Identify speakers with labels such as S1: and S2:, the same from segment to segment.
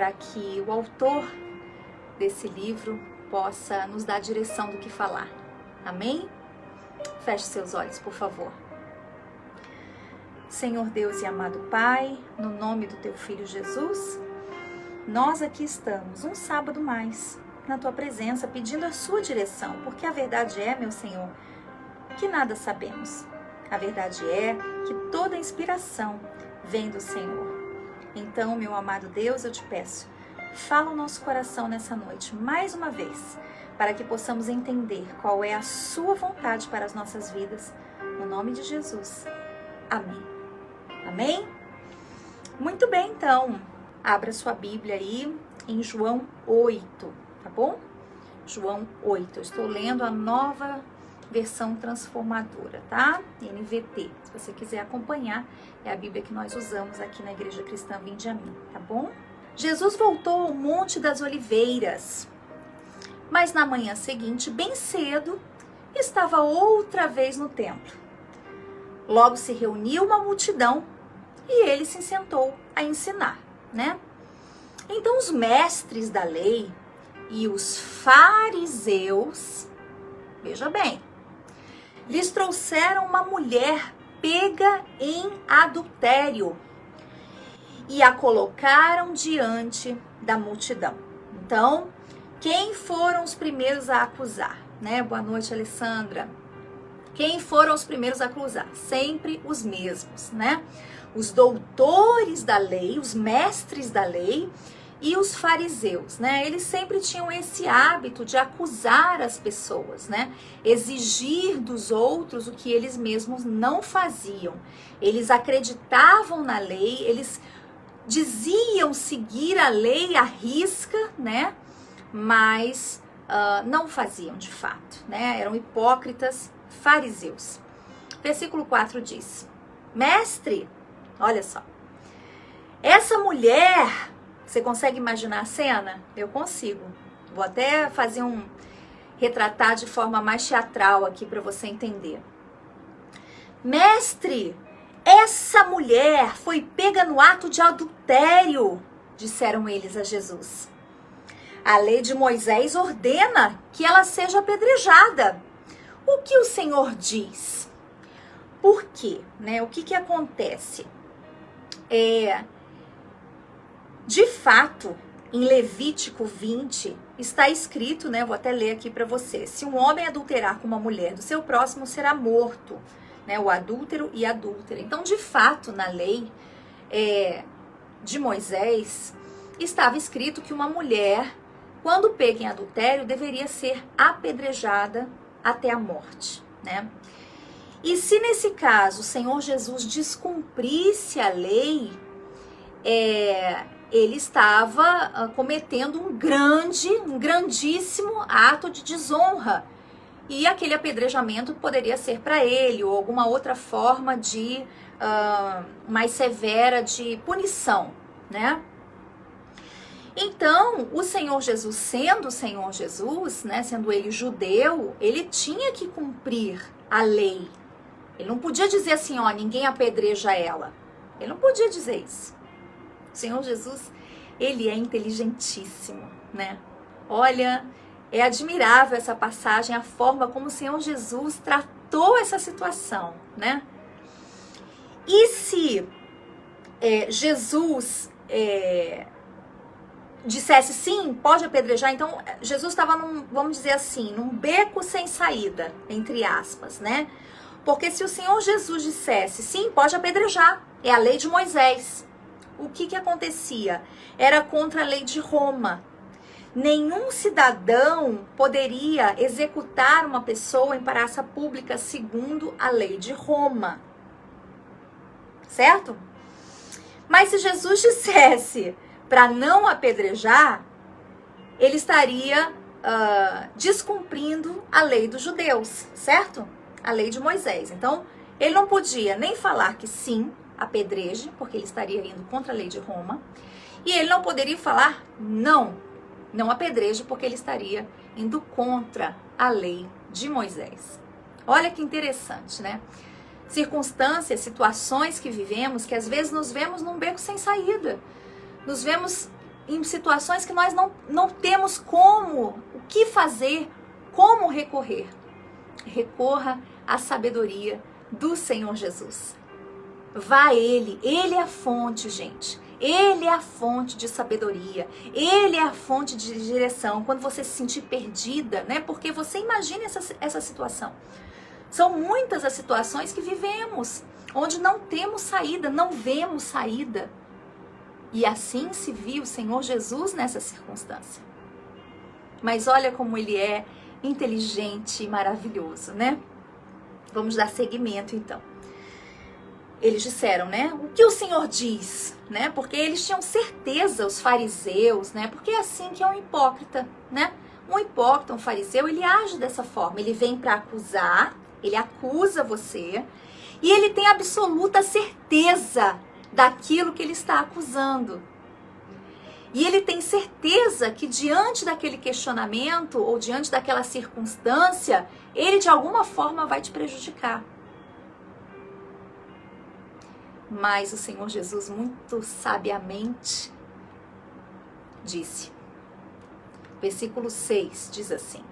S1: para que o autor desse livro possa nos dar a direção do que falar. Amém? Feche seus olhos, por favor. Senhor Deus e amado Pai, no nome do Teu Filho Jesus, nós aqui estamos, um sábado mais, na Tua presença, pedindo a Sua direção, porque a verdade é, meu Senhor, que nada sabemos. A verdade é que toda inspiração vem do Senhor. Então, meu amado Deus, eu te peço, fala o nosso coração nessa noite, mais uma vez, para que possamos entender qual é a Sua vontade para as nossas vidas. No nome de Jesus. Amém. Amém? Muito bem, então. Abra sua Bíblia aí em João 8, tá bom? João 8. Eu estou lendo a nova versão transformadora, tá? NVT. Se você quiser acompanhar, é a Bíblia que nós usamos aqui na Igreja Cristã Vinde a Mim, tá bom? Jesus voltou ao Monte das Oliveiras, mas na manhã seguinte, bem cedo, estava outra vez no templo. Logo se reuniu uma multidão e ele se sentou a ensinar, né? Então os mestres da lei e os fariseus, veja bem, lhes trouxeram uma mulher pega em adultério e a colocaram diante da multidão. Então, quem foram os primeiros a acusar, né? Boa noite, Alessandra. Quem foram os primeiros a acusar? Sempre os mesmos, né? Os doutores da lei, os mestres da lei e os fariseus, né? Eles sempre tinham esse hábito de acusar as pessoas, né? Exigir dos outros o que eles mesmos não faziam. Eles acreditavam na lei, eles diziam seguir a lei à risca, né? Mas não faziam de fato, né? Eram hipócritas fariseus. Versículo 4 diz: Mestre, olha só, essa mulher, você consegue imaginar a cena? Eu consigo. Vou até fazer retratar de forma mais teatral aqui para você entender. Mestre, essa mulher foi pega no ato de adultério, disseram eles a Jesus. A lei de Moisés ordena que ela seja apedrejada. O que o Senhor diz? Por quê? Né? O que acontece? De fato, em Levítico 20, está escrito, né? Vou até ler aqui para você. Se um homem adulterar com uma mulher do seu próximo, será morto, né? O adúltero e a adúltera. Então, de fato, na lei de Moisés, estava escrito que uma mulher, quando pega em adultério, deveria ser apedrejada até a morte, né? E se nesse caso o Senhor Jesus descumprisse a lei, ele estava cometendo um grandíssimo ato de desonra. E aquele apedrejamento poderia ser para ele, ou alguma outra forma de mais severa de punição, né? Então, o Senhor Jesus, sendo o Senhor Jesus, né, sendo ele judeu, ele tinha que cumprir a lei. Ele não podia dizer assim, ó, ninguém apedreja ela. Ele não podia dizer isso. O Senhor Jesus, ele é inteligentíssimo, né? Olha, é admirável essa passagem, a forma como o Senhor Jesus tratou essa situação, né? E se Jesus dissesse sim, pode apedrejar, então Jesus estava vamos dizer assim, num beco sem saída, entre aspas, né? Porque se o Senhor Jesus dissesse sim, pode apedrejar, é a lei de Moisés. O que acontecia? Era contra a lei de Roma. Nenhum cidadão poderia executar uma pessoa em praça pública segundo a lei de Roma. Certo? Mas se Jesus dissesse para não apedrejar, ele estaria descumprindo a lei dos judeus, certo? A lei de Moisés. Então, ele não podia nem falar que sim, apedreje, porque ele estaria indo contra a lei de Roma, e ele não poderia falar não apedreje, porque ele estaria indo contra a lei de Moisés. Olha que interessante, né? Circunstâncias, situações que vivemos, que às vezes nos vemos num beco sem saída. Nos vemos em situações que nós não temos o que fazer, como recorrer. Recorra à sabedoria do Senhor Jesus. Vá a Ele é a fonte, gente. Ele é a fonte de sabedoria, Ele é a fonte de direção. Quando você se sentir perdida, né? Porque você imagina essa situação. São muitas as situações que vivemos, onde não temos saída, não vemos saída. E assim se viu o Senhor Jesus nessa circunstância. Mas olha como Ele é inteligente e maravilhoso, né? Vamos dar seguimento, então. Eles disseram, né? O que o Senhor diz, né? Porque eles tinham certeza, os fariseus, né? Porque é assim que é um hipócrita, né? Um hipócrita, um fariseu, ele age dessa forma. Ele vem para acusar, ele acusa você e ele tem absoluta certeza daquilo que ele está acusando. E ele tem certeza que diante daquele questionamento ou diante daquela circunstância, ele de alguma forma vai te prejudicar. Mas o Senhor Jesus muito sabiamente disse, versículo 6 diz assim: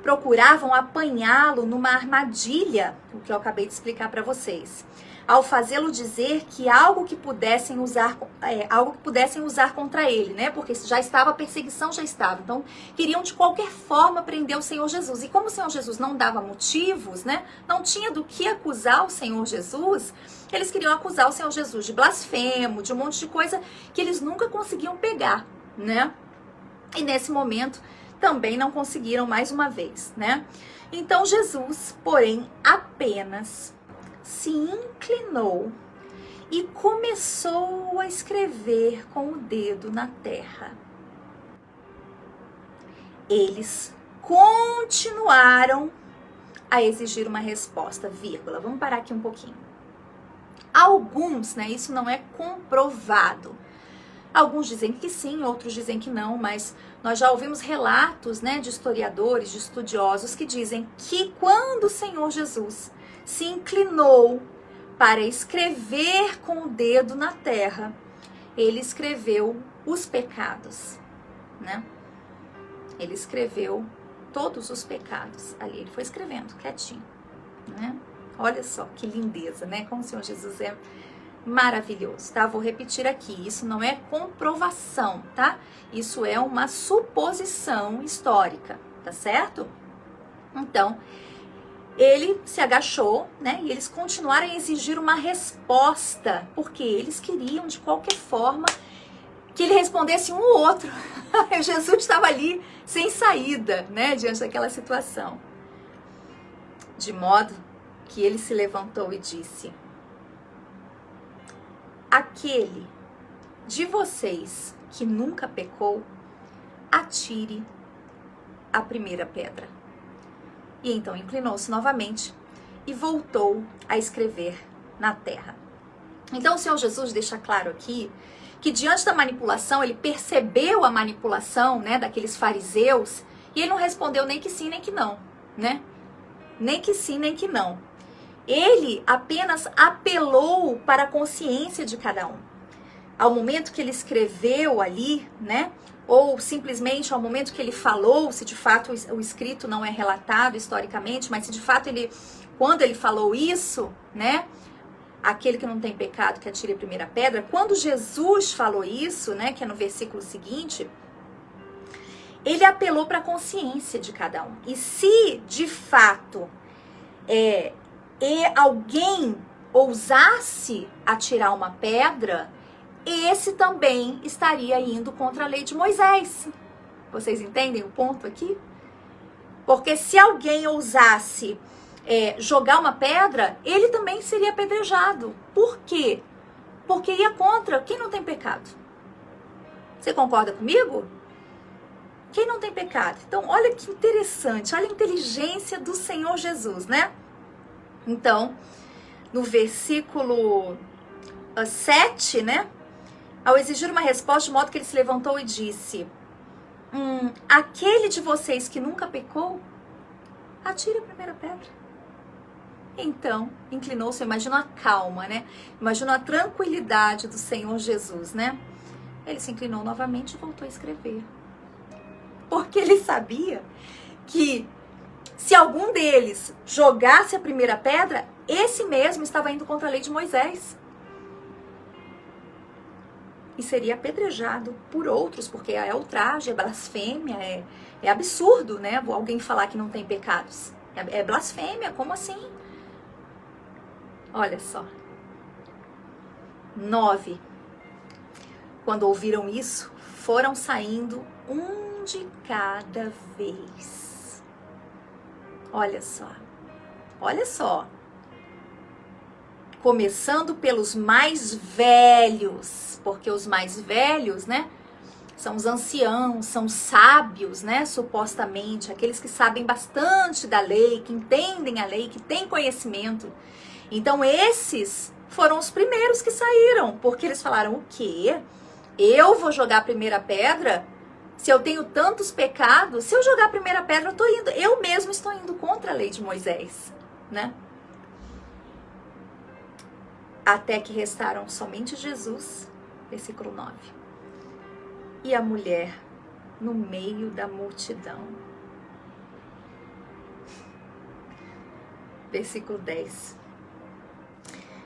S1: procuravam apanhá-lo numa armadilha, o que eu acabei de explicar para vocês, ao fazê-lo dizer que algo que pudessem usar contra ele, né? Porque já estava, a perseguição já estava. Então, queriam de qualquer forma prender o Senhor Jesus. E como o Senhor Jesus não dava motivos, né? Não tinha do que acusar o Senhor Jesus, eles queriam acusar o Senhor Jesus de blasfemo, de um monte de coisa que eles nunca conseguiam pegar, né? E nesse momento também não conseguiram mais uma vez, né? Então Jesus, porém, apenas se inclinou e começou a escrever com o dedo na terra. Eles continuaram a exigir uma resposta, vírgula. Vamos parar aqui um pouquinho. Alguns, né, isso não é comprovado. Alguns dizem que sim, outros dizem que não, mas nós já ouvimos relatos, né, de historiadores, de estudiosos que dizem que quando o Senhor Jesus se inclinou para escrever com o dedo na terra, ele escreveu os pecados, né? Ele escreveu todos os pecados ali, ele foi escrevendo quietinho, né? Olha só que lindeza, né? Como o Senhor Jesus é maravilhoso, tá? Vou repetir aqui, isso não é comprovação, tá? Isso é uma suposição histórica, tá certo? Então, ele se agachou, né? E eles continuaram a exigir uma resposta, porque eles queriam, de qualquer forma, que ele respondesse um ou outro. Jesus estava ali sem saída, né? Diante daquela situação. De modo que ele se levantou e disse: aquele de vocês que nunca pecou, atire a primeira pedra. E então inclinou-se novamente e voltou a escrever na terra. Então o Senhor Jesus deixa claro aqui que diante da manipulação, ele percebeu a manipulação, né, daqueles fariseus, e ele não respondeu nem que sim, nem que não, né? Nem que sim, nem que não. Ele apenas apelou para a consciência de cada um. Ao momento que ele escreveu ali, né? Ou simplesmente ao momento que ele falou, se de fato o escrito não é relatado historicamente, mas se de fato quando ele falou isso, né? Aquele que não tem pecado que atire a primeira pedra. Quando Jesus falou isso, né? Que é no versículo seguinte, ele apelou para a consciência de cada um. E se de fato alguém ousasse atirar uma pedra, esse também estaria indo contra a lei de Moisés. Vocês entendem o ponto aqui? Porque se alguém ousasse jogar uma pedra, ele também seria apedrejado. Por quê? Porque ia contra quem não tem pecado. Você concorda comigo? Quem não tem pecado. Então, olha que interessante, olha a inteligência do Senhor Jesus, né? Então, no versículo 7, né? Ao exigir uma resposta, de modo que ele se levantou e disse: aquele de vocês que nunca pecou, atire a primeira pedra. Então, inclinou-se, imagina a calma, né? Imagina a tranquilidade do Senhor Jesus, né? Ele se inclinou novamente e voltou a escrever. Porque ele sabia que se algum deles jogasse a primeira pedra, esse mesmo estava indo contra a lei de Moisés. E seria apedrejado por outros, porque é ultraje, é blasfêmia, é absurdo, né? Alguém falar que não tem pecados. É blasfêmia, como assim? Olha só. 9. Quando ouviram isso, foram saindo um de cada vez. Olha só. Olha só. Começando pelos mais velhos, porque os mais velhos, né, são os anciãos, são sábios, né, supostamente, aqueles que sabem bastante da lei, que entendem a lei, que têm conhecimento. Então esses foram os primeiros que saíram, porque eles falaram: o quê? Eu vou jogar a primeira pedra? Se eu tenho tantos pecados, se eu jogar a primeira pedra, eu mesmo estou indo contra a lei de Moisés, né? Até que restaram somente Jesus, versículo 9, e a mulher no meio da multidão. Versículo 10.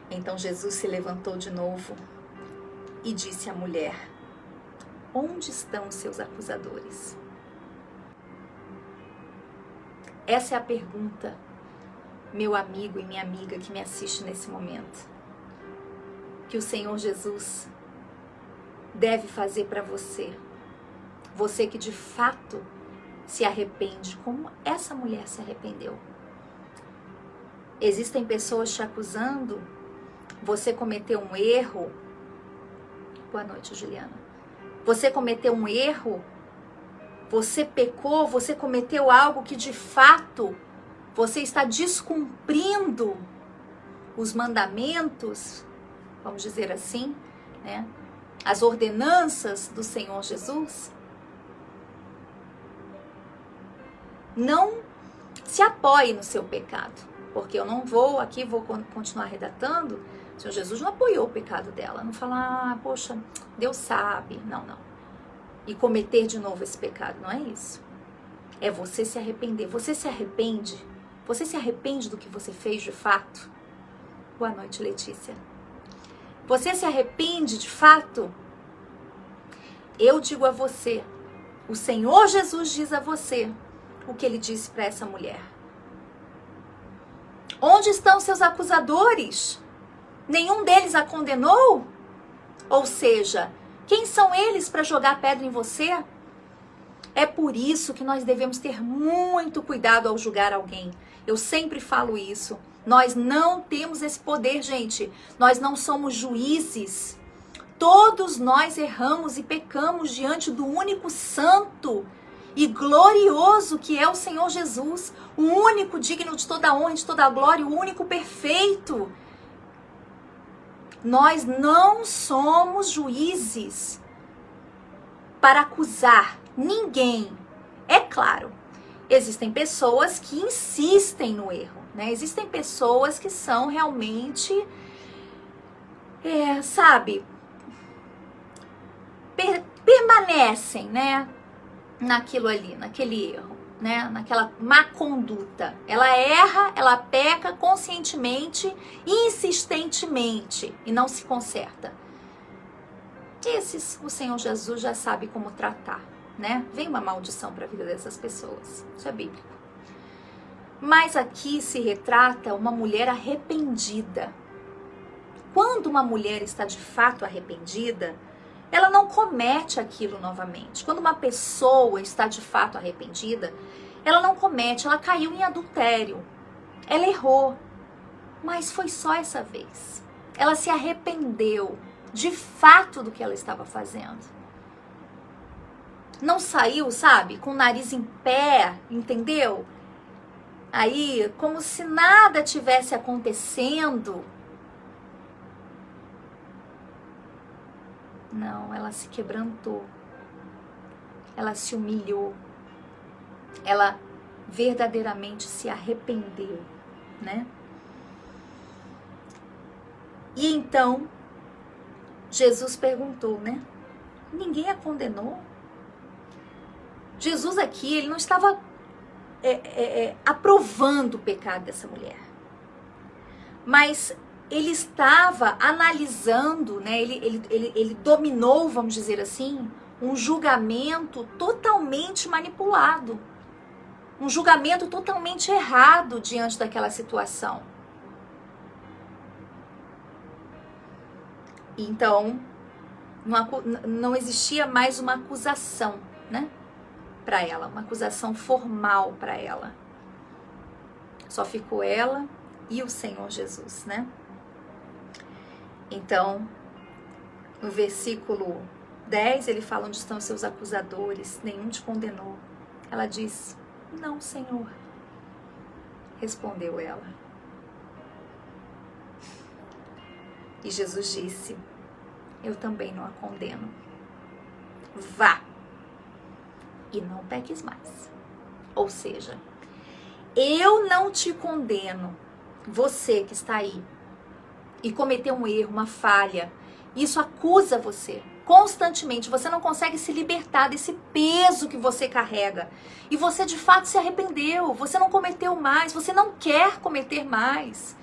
S1: Então Jesus se levantou de novo e disse à mulher: onde estão os seus acusadores? Essa é a pergunta, meu amigo e minha amiga que me assiste nesse momento, que o Senhor Jesus deve fazer para você. Você que de fato se arrepende, como essa mulher se arrependeu. Existem pessoas te acusando, você cometeu um erro. Boa noite, Juliana. Você cometeu um erro, você pecou, você cometeu algo que de fato você está descumprindo os mandamentos, vamos dizer assim, né? As ordenanças do Senhor Jesus. Não se apoie no seu pecado, porque eu não vou continuar redatando. O Senhor Jesus não apoiou o pecado dela, não fala: poxa, Deus sabe. Não. E cometer de novo esse pecado, não é isso. É você se arrepender. Você se arrepende? Você se arrepende do que você fez de fato? Boa noite, Letícia. Você se arrepende de fato? Eu digo a você, o Senhor Jesus diz a você o que ele disse para essa mulher. Onde estão seus acusadores? Nenhum deles a condenou? Ou seja, quem são eles para jogar pedra em você? É por isso que nós devemos ter muito cuidado ao julgar alguém. Eu sempre falo isso. Nós não temos esse poder, gente. Nós não somos juízes. Todos nós erramos e pecamos diante do único santo e glorioso que é o Senhor Jesus. O único digno de toda honra, de toda glória, o único perfeito. Nós não somos juízes para acusar ninguém. É claro, existem pessoas que insistem no erro, né? Existem pessoas que são realmente, permanecem, né? Naquilo ali, naquele erro, né? Naquela má conduta. Ela erra, ela peca conscientemente, insistentemente e não se conserta. Esses, o Senhor Jesus já sabe como tratar, né? Vem uma maldição para a vida dessas pessoas. Isso é bíblico. Mas aqui se retrata uma mulher arrependida. Quando uma mulher está de fato arrependida, ela não comete aquilo novamente. Quando uma pessoa está de fato arrependida, ela não comete, ela caiu em adultério. Ela errou, mas foi só essa vez. Ela se arrependeu de fato do que ela estava fazendo. Não saiu, sabe, com o nariz em pé, entendeu? Aí, como se nada tivesse acontecendo. Não, ela se quebrantou. Ela se humilhou. Ela verdadeiramente se arrependeu, né? E então, Jesus perguntou, né? ninguém a condenou. Jesus aqui, ele não estava aprovando o pecado dessa mulher. Mas ele estava analisando, né? Ele dominou, vamos dizer assim, um julgamento totalmente manipulado. Um julgamento totalmente errado diante daquela situação. Então, não existia mais uma acusação, né? Para ela, uma acusação formal para ela. Só ficou ela e o Senhor Jesus, né? Então, no versículo 10, ele fala: onde estão seus acusadores? Nenhum te condenou. Ela diz: não, Senhor. Respondeu ela. E Jesus disse: eu também não a condeno. Vá e não peques mais. Ou seja, eu não te condeno, você que está aí e cometeu um erro, uma falha, isso acusa você constantemente, você não consegue se libertar desse peso que você carrega, e você de fato se arrependeu, você não cometeu mais, você não quer cometer mais,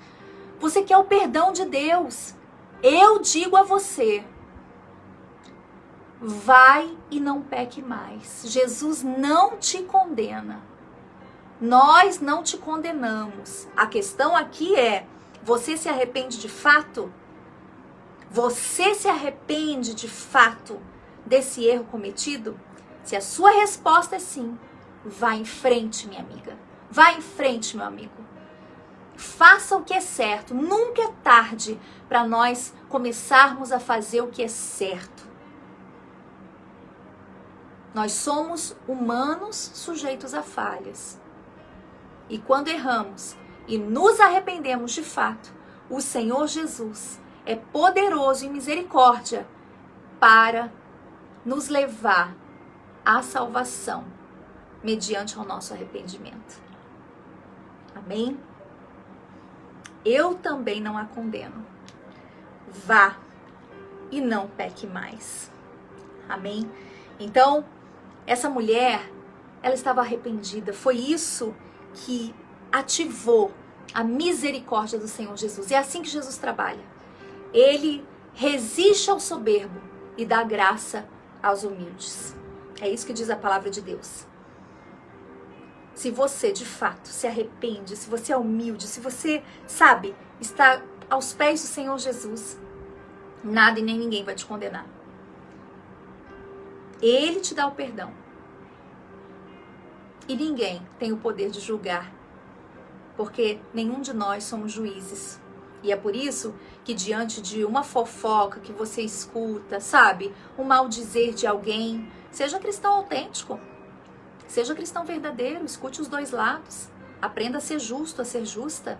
S1: você quer o perdão de Deus. Eu digo a você: vai e não peque mais. Jesus não te condena. Nós não te condenamos. A questão aqui é: você se arrepende de fato? Você se arrepende de fato desse erro cometido? Se a sua resposta é sim, vá em frente, minha amiga. Vá em frente, meu amigo. Faça o que é certo. Nunca é tarde para nós começarmos a fazer o que é certo. Nós somos humanos sujeitos a falhas. E quando erramos e nos arrependemos de fato, o Senhor Jesus é poderoso em misericórdia para nos levar à salvação mediante o nosso arrependimento. Amém? Eu também não a condeno. Vá e não peque mais. Amém? Então, essa mulher, ela estava arrependida. Foi isso que ativou a misericórdia do Senhor Jesus. É assim que Jesus trabalha. Ele resiste ao soberbo e dá graça aos humildes. É isso que diz a palavra de Deus. Se você, de fato, se arrepende, se você é humilde, se você, sabe, está aos pés do Senhor Jesus, nada e nem ninguém vai te condenar. Ele te dá o perdão. E ninguém tem o poder de julgar, porque nenhum de nós somos juízes. E é por isso que diante de uma fofoca que você escuta, sabe, um maldizer de alguém, seja cristão autêntico, seja cristão verdadeiro, escute os dois lados, aprenda a ser justo, a ser justa,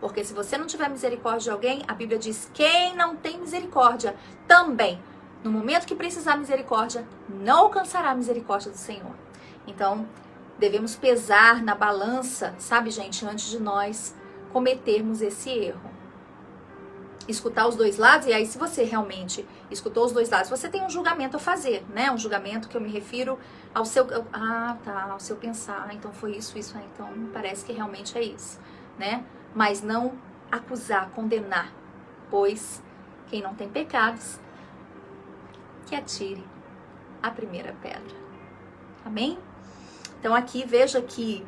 S1: porque se você não tiver misericórdia de alguém, a Bíblia diz: quem não tem misericórdia também, no momento que precisar misericórdia, não alcançará a misericórdia do Senhor. Então, devemos pesar na balança, sabe, gente, antes de nós cometermos esse erro. Escutar os dois lados, e aí se você realmente escutou os dois lados, você tem um julgamento a fazer, né? Um julgamento que eu me refiro ao seu... ao seu pensar. Então foi isso, então parece que realmente é isso, né? Mas não acusar, condenar, pois quem não tem pecados, que atire a primeira pedra. Amém? Então aqui veja que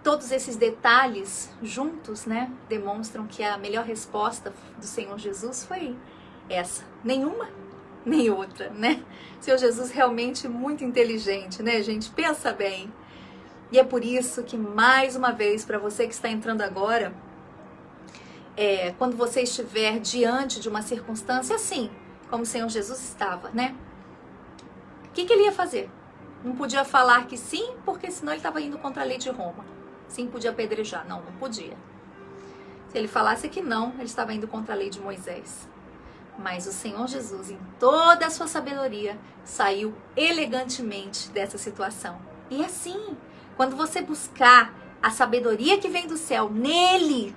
S1: todos esses detalhes juntos, né, demonstram que a melhor resposta do Senhor Jesus foi essa. Nenhuma, nem outra, né? O Senhor Jesus realmente muito inteligente, né, gente? Pensa bem. E é por isso que, mais uma vez, para você que está entrando agora, quando você estiver diante de uma circunstância assim, como o Senhor Jesus estava, né? O que ele ia fazer? Não podia falar que sim, porque senão ele estava indo contra a lei de Roma. Sim, podia apedrejar. Não podia. Se ele falasse que não, ele estava indo contra a lei de Moisés. Mas o Senhor Jesus, em toda a sua sabedoria, saiu elegantemente dessa situação. E assim, quando você buscar a sabedoria que vem do céu, nele,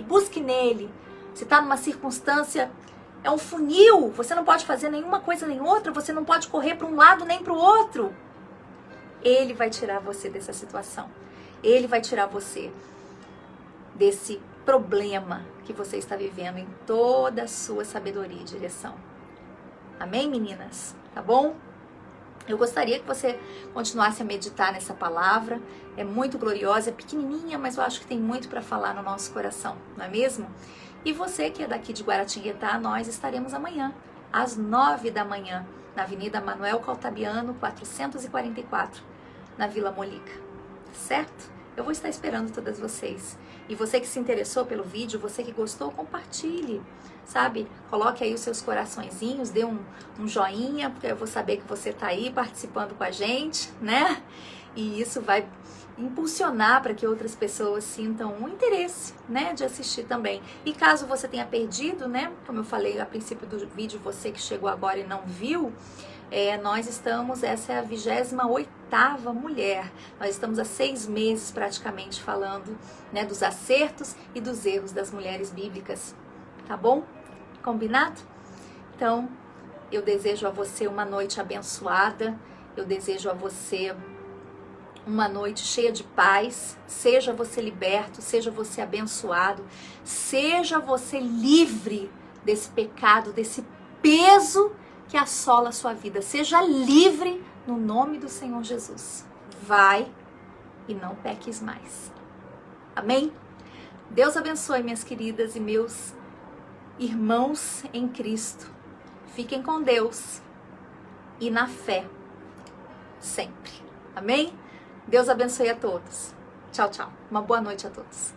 S1: busque nele. Se está numa circunstância É um funil. Você não pode fazer nenhuma coisa nem outra. Você não pode correr para um lado nem para o outro. Ele vai tirar você dessa situação. Ele vai tirar você desse problema que você está vivendo em toda a sua sabedoria e direção. Amém, meninas? Tá bom? Eu gostaria que você continuasse a meditar nessa palavra. É muito gloriosa, é pequenininha, mas eu acho que tem muito para falar no nosso coração, não é mesmo? E você que é daqui de Guaratinguetá, nós estaremos amanhã, às 9 da manhã, na Avenida Manuel Caltabiano, 444, na Vila Molica, certo? Eu vou estar esperando todas vocês. E você que se interessou pelo vídeo, você que gostou, compartilhe, sabe? Coloque aí os seus coraçõezinhos, dê um joinha, porque eu vou saber que você está aí participando com a gente, né? E isso vai impulsionar para que outras pessoas sintam um interesse, né, de assistir também. E caso você tenha perdido, né, como eu falei a princípio do vídeo, você que chegou agora e não viu, nós estamos, essa é a 28ª mulher, nós estamos há 6 meses praticamente falando, né, dos acertos e dos erros das mulheres bíblicas, tá bom? Combinado? Então, eu desejo a você uma noite abençoada, eu desejo a você uma noite cheia de paz, seja você liberto, seja você abençoado, seja você livre desse pecado, desse peso que assola a sua vida. Seja livre no nome do Senhor Jesus. Vai e não peques mais. Amém? Deus abençoe, minhas queridas e meus irmãos em Cristo. Fiquem com Deus e na fé sempre. Amém? Deus abençoe a todos. Tchau, tchau. Uma boa noite a todos.